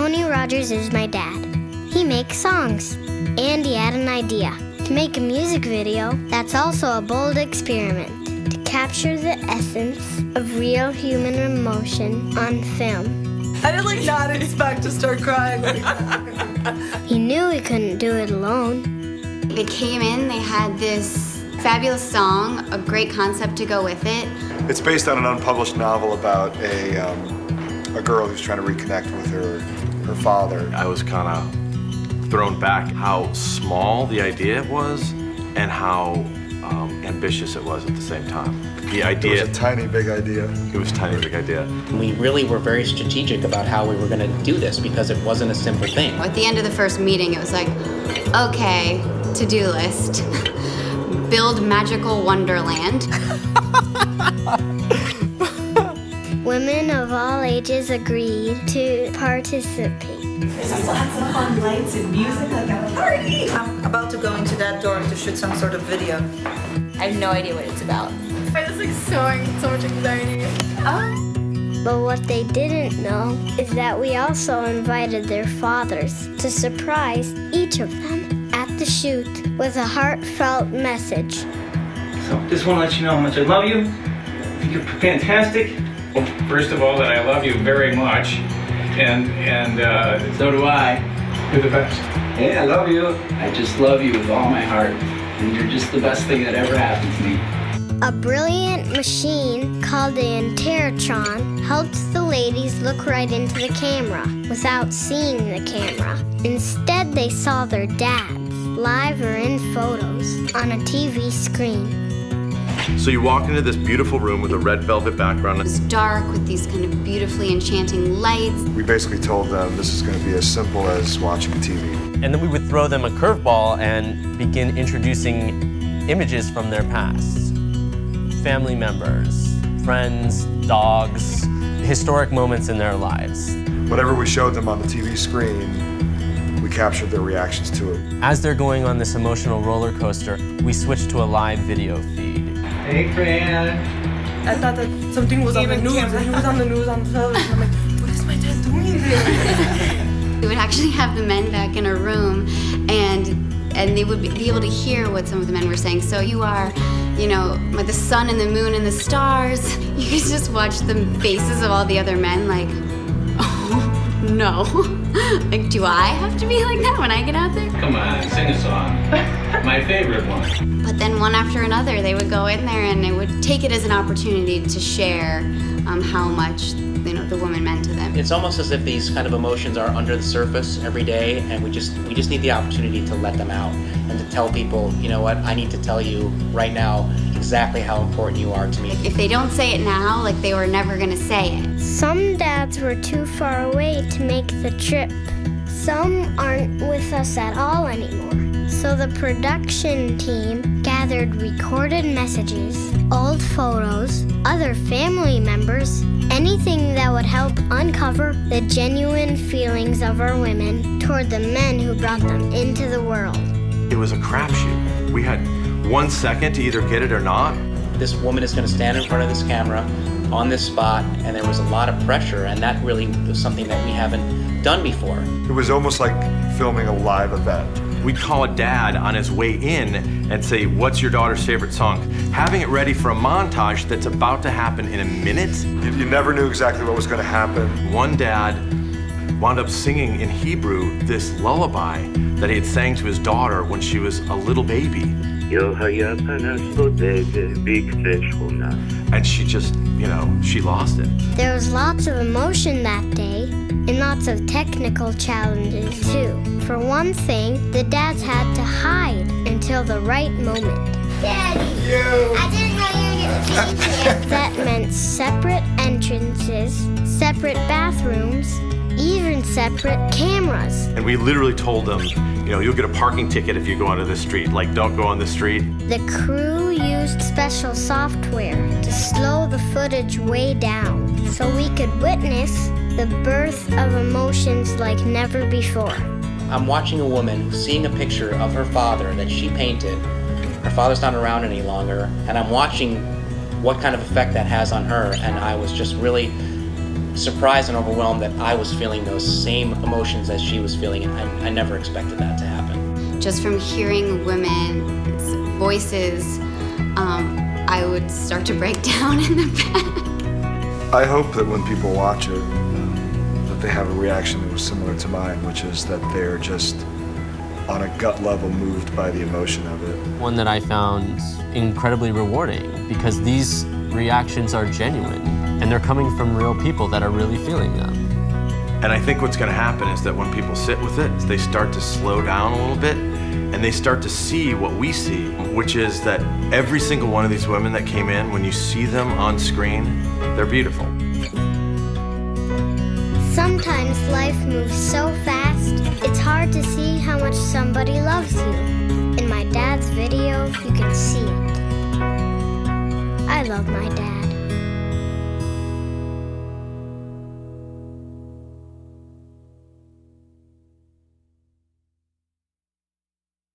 Tony Rogers is my dad. He makes songs. And he had an idea to make a music video that's also a bold experiment to capture the essence of real human emotion on film. I did not expect to start crying. He knew he couldn't do it alone. They came in, they had this fabulous song, a great concept to go with it. It's based on an unpublished novel about a girl who's trying to reconnect with her father. I was kind of thrown back how small the idea was and how ambitious it was at the same time. The idea... It was a tiny, big idea. It was a tiny, big idea. We really were very strategic about how we were going to do this because it wasn't a simple thing. At the end of the first meeting, it was like, okay, to-do list. Build magical wonderland. Women of all ages agreed to participate. There's lots of fun lights and music, like a party. I'm about to go into that dorm to shoot some sort of video. I have no idea what it's about. I was so much anxiety. But what they didn't know is that we also invited their fathers to surprise each of them at the shoot with a heartfelt message. So just want to let you know how much I love you. I think you're fantastic. First of all, that I love you very much, and So do I. you're the best. Hey, I love you. I just love you with all my heart. And you're just the best thing that ever happened to me. A brilliant machine called the Interrotron helped the ladies look right into the camera without seeing the camera. Instead, they saw their dads, live or in photos, on a TV screen. So you walk into this beautiful room with a red velvet background. It was dark with these kind of beautifully enchanting lights. We basically told them this is going to be as simple as watching TV. And then we would throw them a curveball and begin introducing images from their past. Family members, friends, dogs, historic moments in their lives. Whatever we showed them on the TV screen, we captured their reactions to it. As they're going on this emotional roller coaster, we switched to a live video feed. Hey, Fran. I thought that something was on the news, and he was on the news on the television. I'm like, what is my dad doing there? We would actually have the men back in a room, and they would be able to hear what some of the men were saying. So you are, like the sun and the moon and the stars. You could just watch the faces of all the other men like, oh, no. Like, do I have to be like that when I get out there? Come on, sing a song. My favorite one. But then one after another, they would go in there and they would take it as an opportunity to share how much the woman meant to them. It's almost as if these kind of emotions are under the surface every day, and we just need the opportunity to let them out and to tell people, you know what, I need to tell you right now exactly how important you are to me. If they don't say it now, like they were never gonna say it. Some dads were too far away to make the trip. Some aren't with us at all anymore. So the production team gathered recorded messages, old photos, other family members, anything that would help uncover the genuine feelings of our women toward the men who brought them into the world. It was a crapshoot. We had 1 second to either get it or not. This woman is going to stand in front of this camera on this spot, and there was a lot of pressure, and that really was something that we haven't done before. It was almost like filming a live event. We'd call a dad on his way in and say, what's your daughter's favorite song? Having it ready for a montage that's about to happen in a minute. You never knew exactly what was going to happen. One dad wound up singing in Hebrew this lullaby that he had sang to his daughter when she was a little baby. And she just, she lost it. There was lots of emotion that day, and lots of technical challenges too. For one thing, the dads had to hide until the right moment. Daddy! I didn't know you were going to be here. That meant separate entrances, separate bathrooms, even separate cameras. And we literally told them, you'll get a parking ticket if you go onto this street. Like, don't go on the street. The crew used special software to slow the footage way down so we could witness the birth of emotions like never before. I'm watching a woman seeing a picture of her father that she painted. Her father's not around any longer, and I'm watching what kind of effect that has on her, and I was just really surprised and overwhelmed that I was feeling those same emotions as she was feeling, and I never expected that to happen. Just from hearing women's voices, I would start to break down in the bed. I hope that when people watch it, that they have a reaction that was similar to mine, which is that they're just on a gut level moved by the emotion of it. One that I found incredibly rewarding because these reactions are genuine and they're coming from real people that are really feeling them. And I think what's going to happen is that when people sit with it, they start to slow down a little bit and they start to see what we see, which is that every single one of these women that came in, when you see them on screen, they're beautiful. Sometimes life moves so fast, it's hard to see how much somebody loves you. In my dad's video, you can see it. I love my dad.